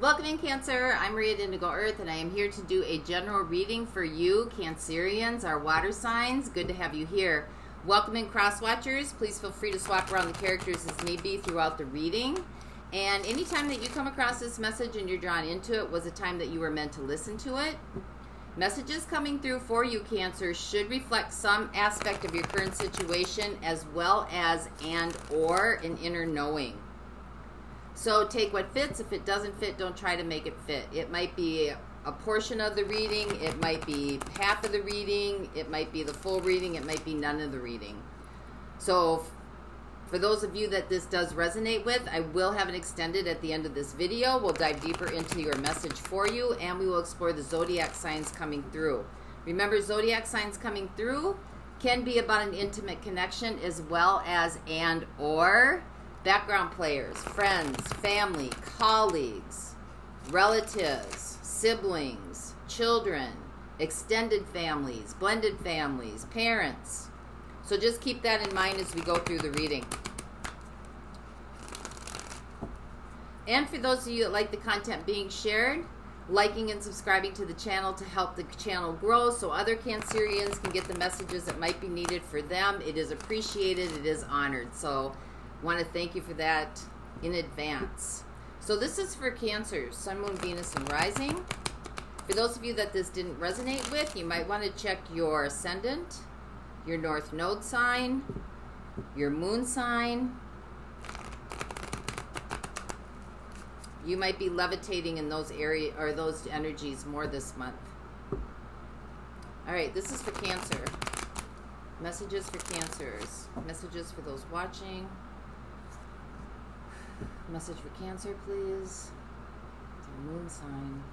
Welcome in, Cancer. I'm Maria at Indigo Earth, and I am here to do a general reading for you, Cancerians, our water signs. Good to have you here. Welcome in, Cross Watchers. Please feel free to swap around the characters as need be throughout the reading. And anytime that you come across this message and you're drawn into it was a time that you were meant to listen to it. Messages coming through for you, Cancer, should reflect some aspect of your current situation as well as and/or an inner knowing. So take what fits. If it doesn't fit, don't try to make it fit. It might be a portion of the reading. It might be half of the reading. It might be the full reading. It might be none of the reading. So for those of you that this does resonate with, I will have it extended at the end of this video. We'll dive deeper into your message for you, and we will explore the zodiac signs coming through. Remember, zodiac signs coming through can be about an intimate connection as well as and/or background players, friends, family, colleagues, relatives, siblings, children, extended families, blended families, parents. So just keep that in mind as we go through the reading. And for those of you that like the content being shared, liking and subscribing to the channel to help the channel grow so other Cancerians can get the messages that might be needed for them. It is appreciated. It is honored. So want to thank you for that in advance. So this is for Cancer, Sun, Moon, Venus, and Rising. For those of you that this didn't resonate with, you might want to check your ascendant, your North Node sign, your Moon sign. You might be levitating in those areas or those energies more this month. All right, this is for Cancer. Messages for Cancers. Messages for those watching. Message for Cancer, please. The Moon sign.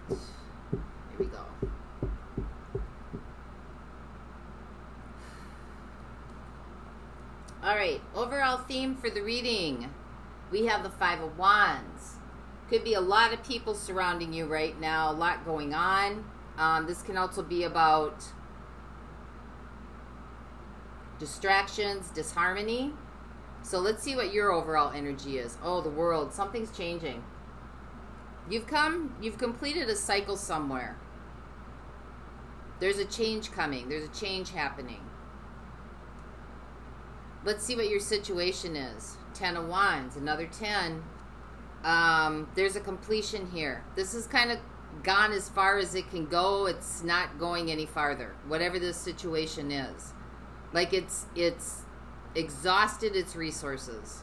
Right. Here we go. All right. Overall theme for the reading. We have the Five of Wands. Could be a lot of people surrounding you right now, a lot going on. This can also be about distractions, disharmony. So let's see what your overall energy is. Oh, the World. Something's changing. You've completed a cycle somewhere. There's a change coming. There's a change happening. Let's see what your situation is. 10 of Wands, another 10. There's a completion here. This is kind of gone as far as it can go. It's not going any farther, whatever this situation is. Like it's exhausted its resources.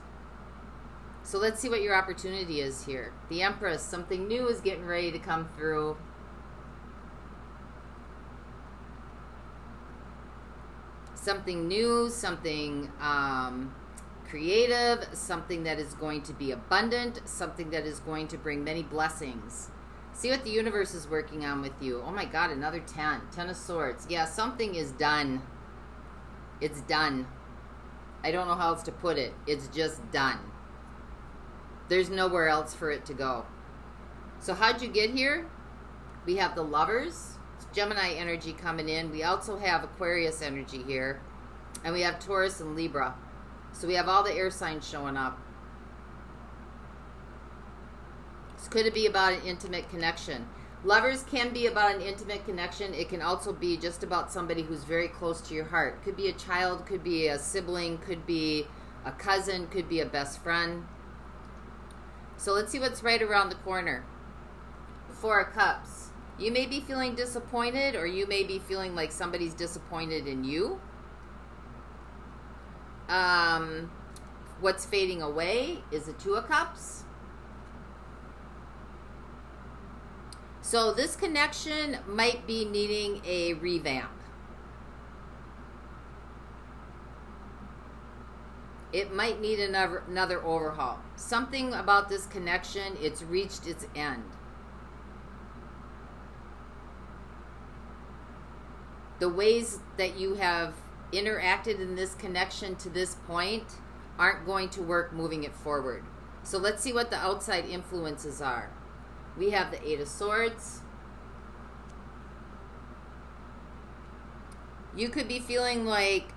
So let's see what your opportunity is here. The Empress, something new is getting ready to come through. Something new, something creative, something that is going to be abundant, something that is going to bring many blessings. See what the universe is working on with you. Oh my God, another 10. 10 of Swords. Yeah, something is done. It's done. I don't know how else to put it. It's just done. There's nowhere else for it to go. So how'd you get here? We have the Lovers. It's Gemini energy coming in. We also have Aquarius energy here. And we have Taurus and Libra. So we have all the air signs showing up. This could be about an intimate connection. Lovers can be about an intimate connection. It can also be just about somebody who's very close to your heart. Could be a child, could be a sibling, could be a cousin, could be a best friend. So let's see what's right around the corner. Four of Cups. You may be feeling disappointed, or you may be feeling like somebody's disappointed in you. What's fading away is the Two of Cups. So this connection might be needing a revamp. It might need another overhaul. Something about this connection, it's reached its end. The ways that you have interacted in this connection to this point aren't going to work moving it forward. So let's see what the outside influences are. We have the Eight of Swords. You could be feeling like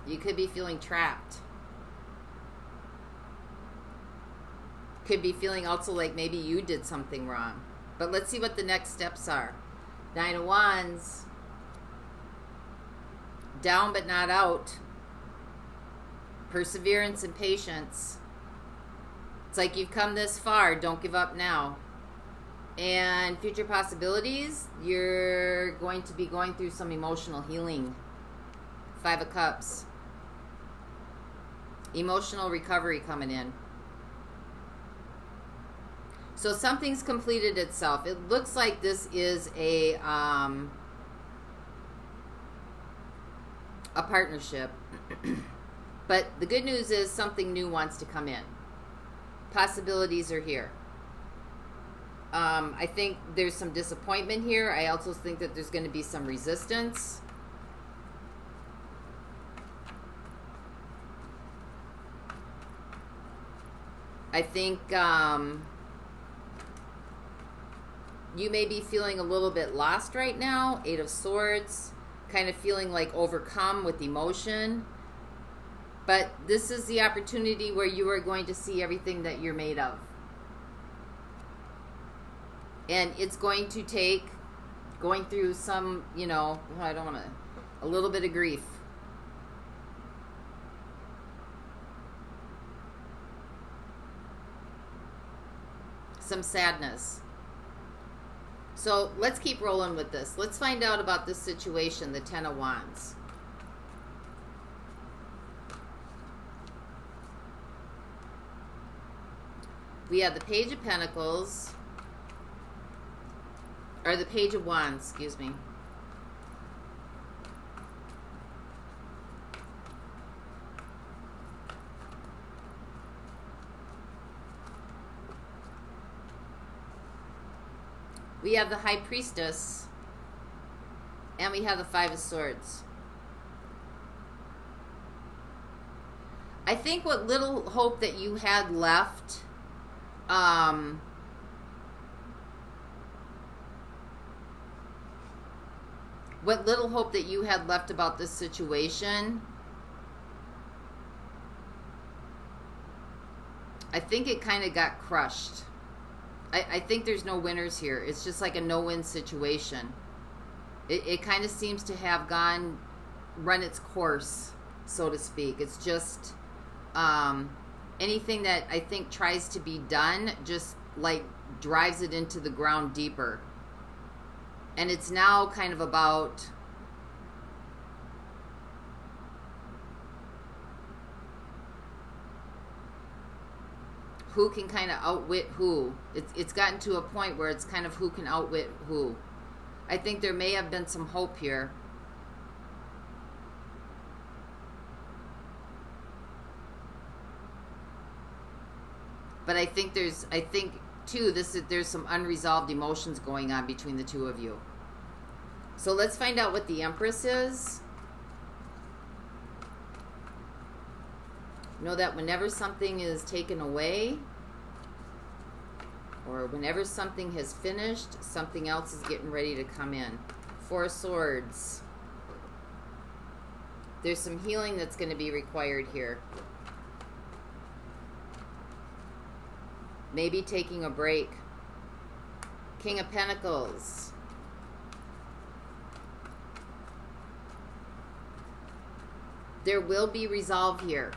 you could be feeling trapped. Could be feeling also like maybe you did something wrong. But let's see what the next steps are. Nine of Wands. Down but not out. Perseverance and patience. It's like you've come this far. Don't give up now. And future possibilities, you're going to be going through some emotional healing. Five of Cups. Emotional recovery coming in. So something's completed itself. It looks like this is a partnership. But the good news is something new wants to come in. Possibilities are here. I think there's some disappointment here. I also think that there's going to be some resistance. I think you may be feeling a little bit lost right now. Eight of Swords. Kind of feeling like overcome with emotion. But this is the opportunity where you are going to see everything that you're made of. And it's going to take going through some, you know, I don't want to, a little bit of grief. Some sadness. So let's keep rolling with this. Let's find out about this situation, the Ten of Wands. We have the Page of Pentacles, or the Page of Wands, excuse me. We have the High Priestess, and we have the Five of Swords. I think what little hope that you had left, what little hope that you had left about this situation, I think it kind of got crushed. I think there's no winners here. It's just like a no-win situation. It kind of seems to have run its course, so to speak. It's just anything that I think tries to be done just like drives it into the ground deeper. And it's now kind of about who can kind of outwit who. It's gotten to a point where it's kind of who can outwit who. I think there may have been some hope here. But I think too, there's some unresolved emotions going on between the two of you. So let's find out what the Empress is. Know that whenever something is taken away, or whenever something has finished, something else is getting ready to come in. Four of Swords. There's some healing that's going to be required here. Maybe taking a break. King of Pentacles. There will be resolve here.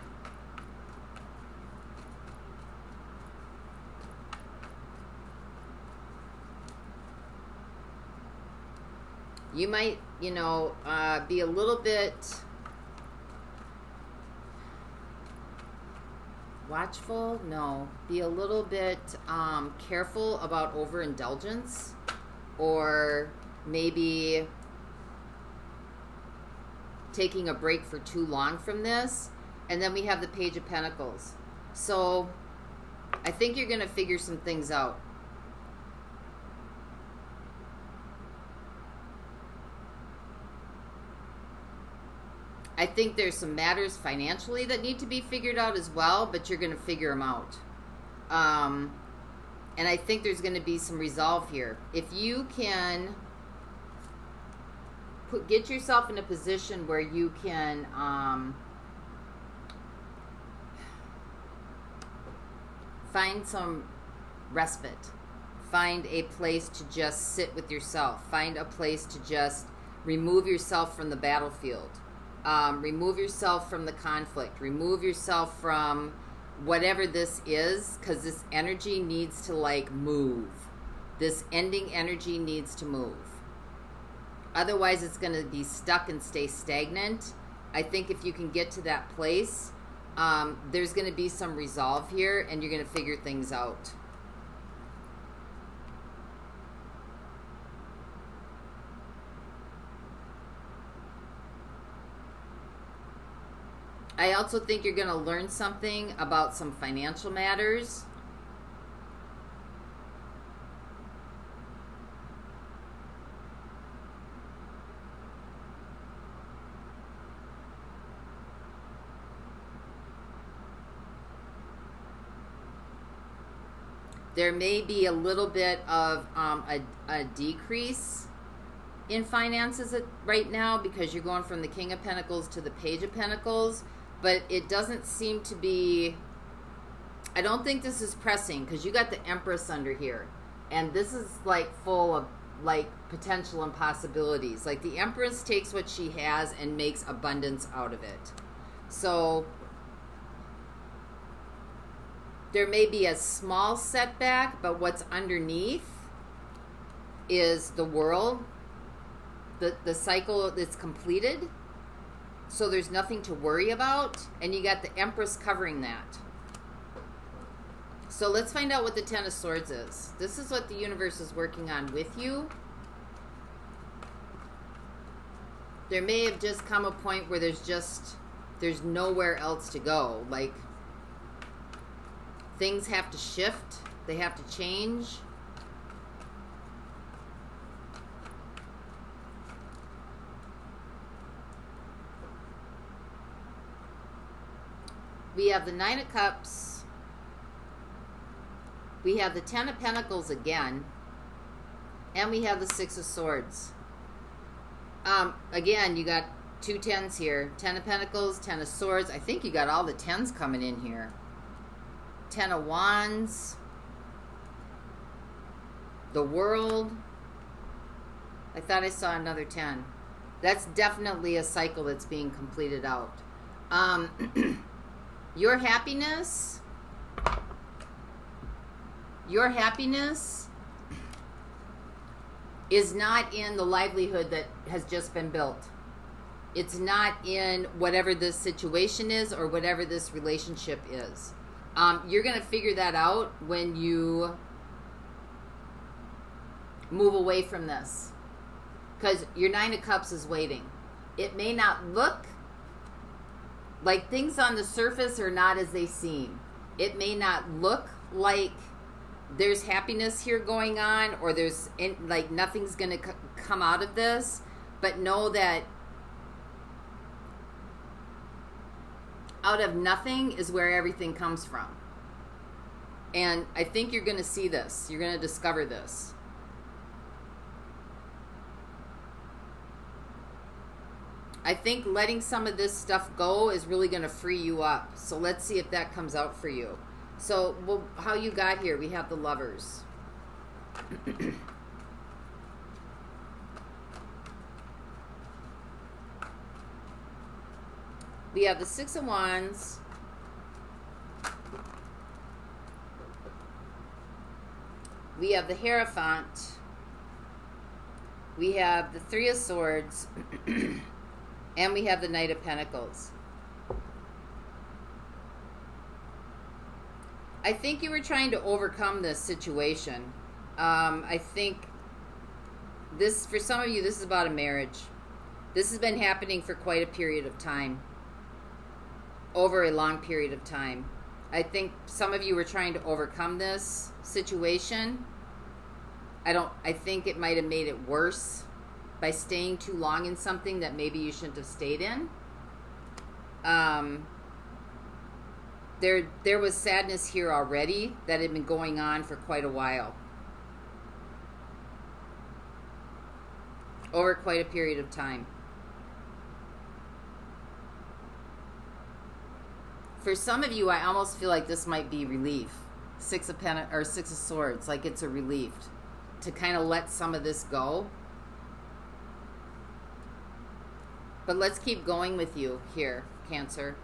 You might, you know, be a little bit watchful. No, be a little bit careful about overindulgence, or maybe taking a break for too long from this. And then we have the Page of Pentacles. So I think you're going to figure some things out. I think there's some matters financially that need to be figured out as well, but you're going to figure them out. And I think there's going to be some resolve here. If you can get yourself in a position where you can find some respite, find a place to just sit with yourself, find a place to just remove yourself from the battlefield, remove yourself from the conflict, remove yourself from whatever this is, because this energy needs to like move. This ending energy needs to move. Otherwise it's going to be stuck and stay stagnant. I think if you can get to that place, there's going to be some resolve here and you're going to figure things out. I also think you're going to learn something about some financial matters. There may be a little bit of a decrease in finances right now because you're going from the King of Pentacles to the Page of Pentacles. But it doesn't seem to be, I don't think this is pressing because you got the Empress under here. And this is like full of like potential and possibilities. Like the Empress takes what she has and makes abundance out of it. So there may be a small setback, but what's underneath is the world, the cycle that's completed. So there's nothing to worry about, and you got the Empress covering that. So let's find out what the Ten of Swords is. This is what the universe is working on with you. There may have just come a point where there's nowhere else to go. Like, things have to shift. They have to change. We have the Nine of Cups. We have the Ten of Pentacles again. And we have the Six of Swords. Again, you got two tens here. Ten of Pentacles, Ten of Swords. I think you got all the tens coming in here. Ten of Wands. The World. I thought I saw another 10. That's definitely a cycle that's being completed out. Your happiness is not in the livelihood that has just been built. It's not in whatever this situation is or whatever this relationship is. You're going to figure that out when you move away from this. Because your Nine of Cups is waiting. It may not look like things on the surface are not as they seem. It may not look like there's happiness here going on or there's like nothing's going to come out of this. But know that out of nothing is where everything comes from. And I think you're going to see this. You're going to discover this. I think letting some of this stuff go is really going to free you up. So let's see if that comes out for you. So how you got here, we have the Lovers. We have the Six of Wands. We have the Hierophant. We have the Three of Swords. And we have the Knight of Pentacles. I think you were trying to overcome this situation. I think this, for some of you, this is about a marriage. This has been happening for quite a period of time. Over a long period of time. I think some of you were trying to overcome this situation. I think it might have made it worse by staying too long in something that maybe you shouldn't have stayed in. there was sadness here already that had been going on for quite a while. Over quite a period of time. For some of you, I almost feel like this might be relief. Six of Swords, like it's a relief to kind of let some of this go. But let's keep going with you here, Cancer.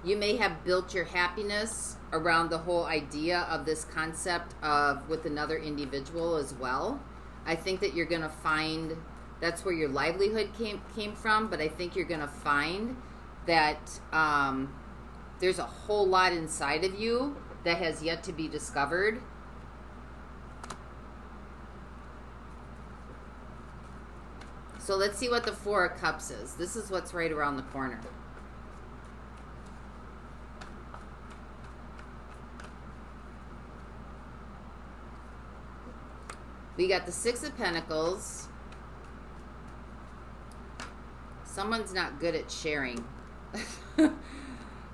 You may have built your happiness around the whole idea of this concept of with another individual as well. I think that you're going to find that's where your livelihood came from, but I think you're going to find that there's a whole lot inside of you that has yet to be discovered. So let's see what the Four of Cups is. This is what's right around the corner. We got the Six of Pentacles. Someone's not good at sharing.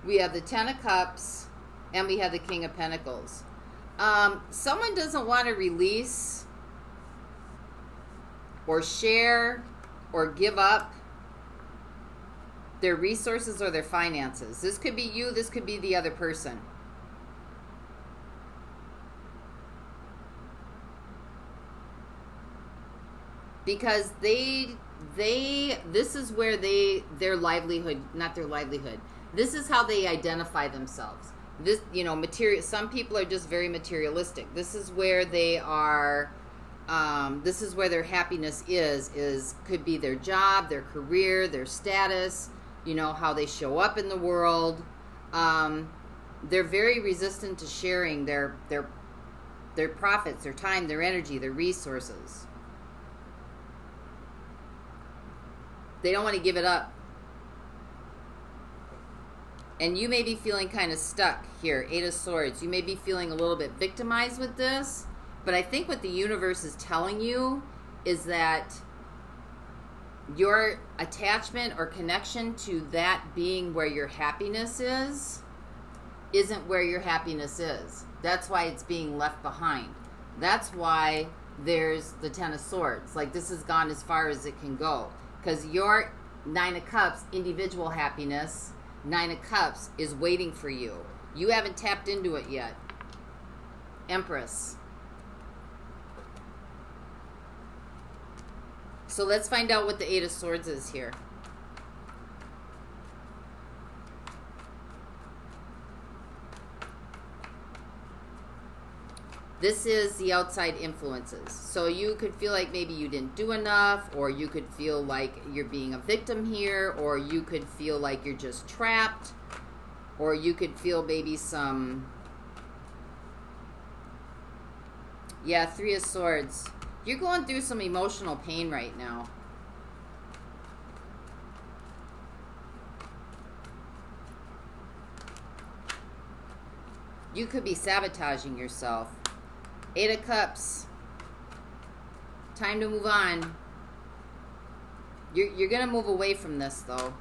We have the Ten of Cups, and we have the King of Pentacles. Someone doesn't want to release or share or give up their resources or their finances. This could be you, this could be the other person. Because this is where their livelihood, not their livelihood, this is how they identify themselves. This, material, some people are just very materialistic. This is where they are, this is where their happiness could be their job, their career, their status, how they show up in the world. They're very resistant to sharing their profits, their time, their energy, their resources. They don't want to give it up. And you may be feeling kind of stuck here. Eight of Swords. You may be feeling a little bit victimized with this. But I think what the universe is telling you is that your attachment or connection to that being where your happiness isn't where your happiness is. That's why it's being left behind. That's why there's the Ten of Swords. Like, this has gone as far as it can go. Because your Nine of Cups, individual happiness, Nine of Cups is waiting for you. You haven't tapped into it yet. Empress. So let's find out what the Eight of Swords is here. This is the outside influences. So you could feel like maybe you didn't do enough, or you could feel like you're being a victim here, or you could feel like you're just trapped, or you could feel maybe some... Yeah, Three of Swords. You're going through some emotional pain right now. You could be sabotaging yourself. Eight of Cups. Time to move on. You're going to move away from this, though.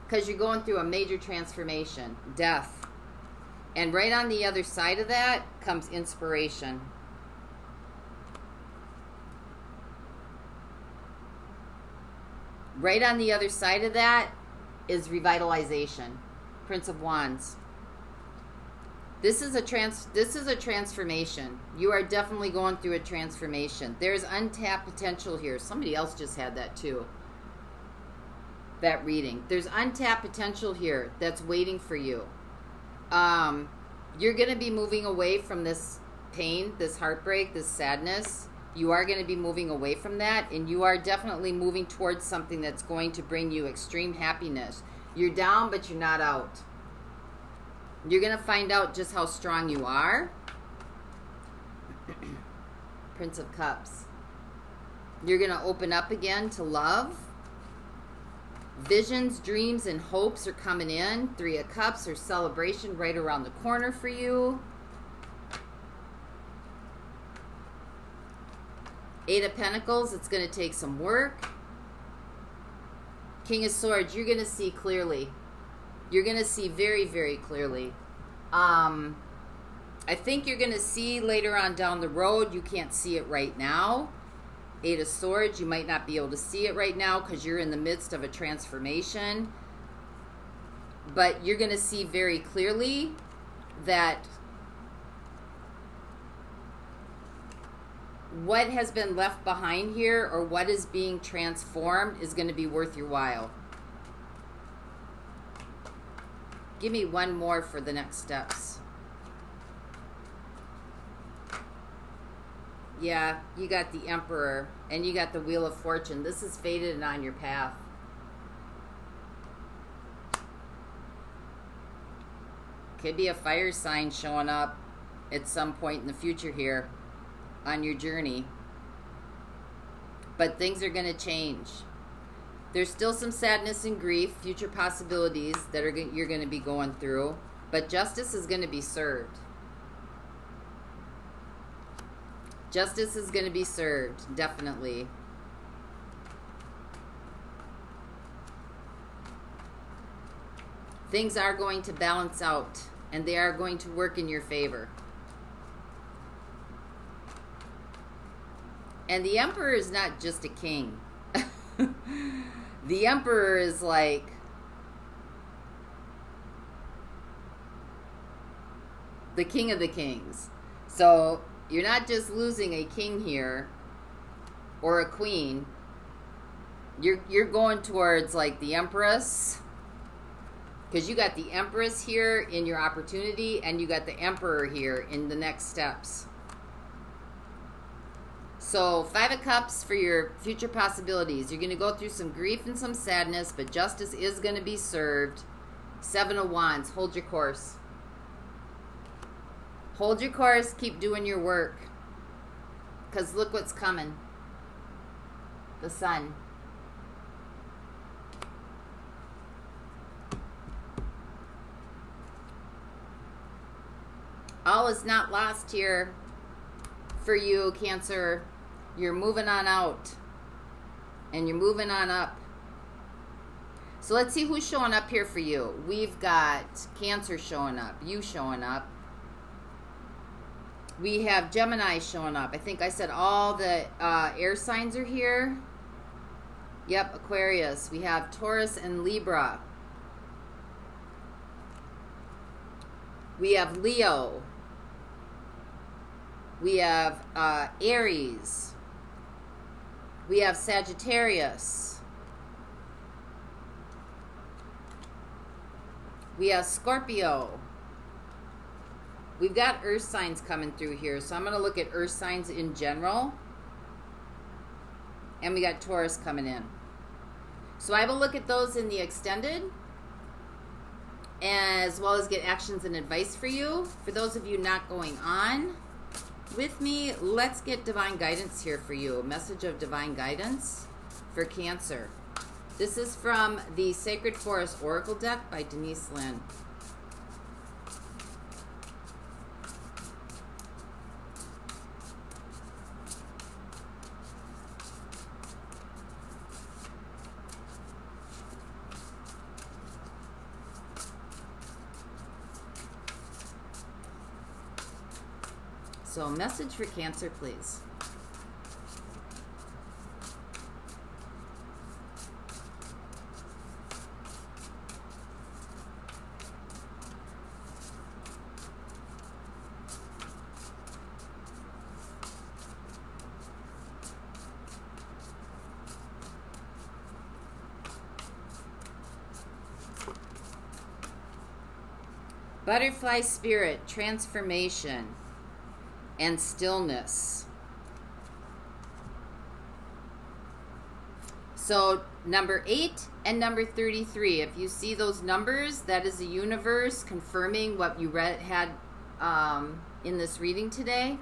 Because you're going through a major transformation. Death. And right on the other side of that comes inspiration. Right on the other side of that is revitalization. Prince of Wands. This is a transformation. You are definitely going through a transformation. There's untapped potential here. Somebody else just had that too. That reading. There's untapped potential here that's waiting for you. You're going to be moving away from this pain, this heartbreak, this sadness. You are going to be moving away from that, and you are definitely moving towards something that's going to bring you extreme happiness. You're down, but you're not out. You're going to find out just how strong you are. Prince of Cups. You're going to open up again to love. Visions, dreams, and hopes are coming in. Three of Cups or celebration right around the corner for you. Eight of Pentacles, it's going to take some work. King of Swords, you're going to see clearly. You're going to see very, very clearly. I think you're going to see later on down the road. You can't see it right now. Eight of Swords, you might not be able to see it right now because you're in the midst of a transformation. But you're going to see very clearly that what has been left behind here, or what is being transformed, is going to be worth your while. Give me one more for the next steps. Yeah, you got the Emperor, and you got the Wheel of Fortune. This is fated and on your path. Could be a fire sign showing up at some point in the future here on your journey. But things are going to change. There's still some sadness and grief, future possibilities that you're going to be going through. But justice is going to be served. Justice is going to be served, definitely. Things are going to balance out, and they are going to work in your favor. And the Emperor is not just a king. The Emperor is like the king of the kings. So you're not just losing a king here or a queen. You're going towards like the Empress, because you got the Empress here in your opportunity, and you got the Emperor here in the next steps. So, Five of Cups for your future possibilities. You're going to go through some grief and some sadness, but justice is going to be served. Seven of Wands. Hold your course. Hold your course. Keep doing your work. Because look what's coming. The Sun. All is not lost here for you, Cancer. You're moving on out, and you're moving on up. So let's see who's showing up here for you. We've got Cancer showing up, you showing up. We have Gemini showing up. I think I said all the air signs are here. Yep, Aquarius. We have Taurus and Libra. We have Leo. We have Aries. We have Sagittarius. We have Scorpio. We've got earth signs coming through here, so I'm going to look at earth signs in general. And we got Taurus coming in. So I will look at those in the extended, as well as get actions and advice for you. For those of you not going on with me, let's get divine guidance here for you. A message of divine guidance for Cancer. This is from the Sacred Forest Oracle deck by Denise Lynn. So, message for Cancer, please. Butterfly spirit, transformation, and stillness. So number 8 and number 33, if you see those numbers, that is the universe confirming what you had in this reading today.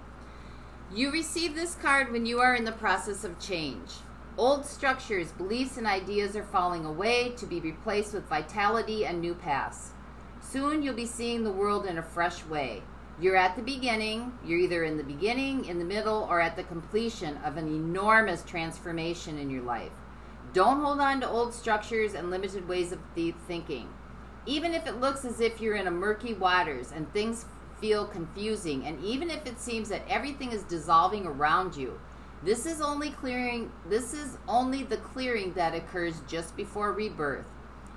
You receive this card when you are in the process of change. Old structures, beliefs, and ideas are falling away to be replaced with vitality and new paths. Soon you'll be seeing the world in a fresh way. You're at the beginning. You're either in the beginning, in the middle, or at the completion of an enormous transformation in your life. Don't hold on to old structures and limited ways of thinking. Even if it looks as if you're in a murky waters and things feel confusing, and even if it seems that everything is dissolving around you, this is only the clearing that occurs just before rebirth.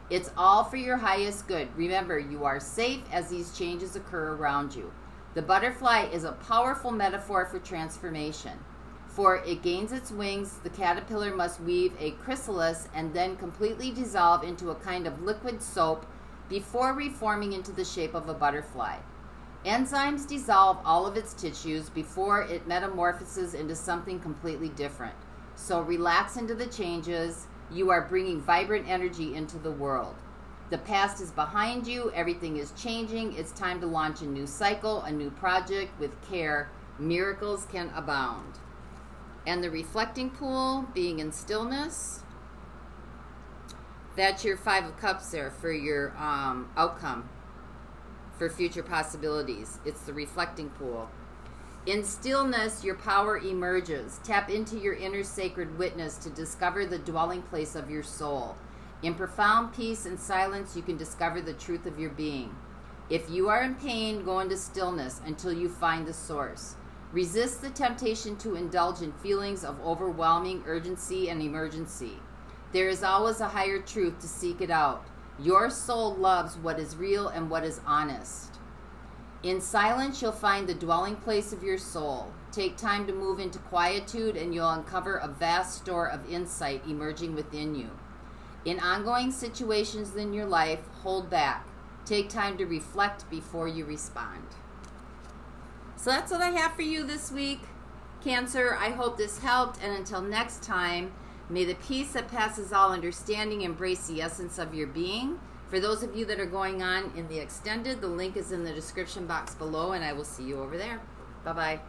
It's all for your highest good. Remember, you are safe as these changes occur around you. The butterfly is a powerful metaphor for transformation. For it gains its wings, the caterpillar must weave a chrysalis and then completely dissolve into a kind of liquid soap before reforming into the shape of a butterfly. Enzymes dissolve all of its tissues before it metamorphoses into something completely different. So relax into the changes. You are bringing vibrant energy into the world. The past is behind you. Everything is changing. It's time to launch a new cycle, a new project with care. Miracles can abound. And the reflecting pool, being in stillness. That's your 5 of Cups there for your outcome, for future possibilities. It's the reflecting pool. In stillness, your power emerges. Tap into your inner sacred witness to discover the dwelling place of your soul. In profound peace and silence, you can discover the truth of your being. If you are in pain, go into stillness until you find the source. Resist the temptation to indulge in feelings of overwhelming urgency and emergency. There is always a higher truth to seek it out. Your soul loves what is real and what is honest. In silence, you'll find the dwelling place of your soul. Take time to move into quietude and you'll uncover a vast store of insight emerging within you. In ongoing situations in your life, hold back. Take time to reflect before you respond. So that's what I have for you this week, Cancer. I hope this helped, and until next time, may the peace that passes all understanding embrace the essence of your being. For those of you that are going on in the extended, the link is in the description box below, and I will see you over there. Bye-bye.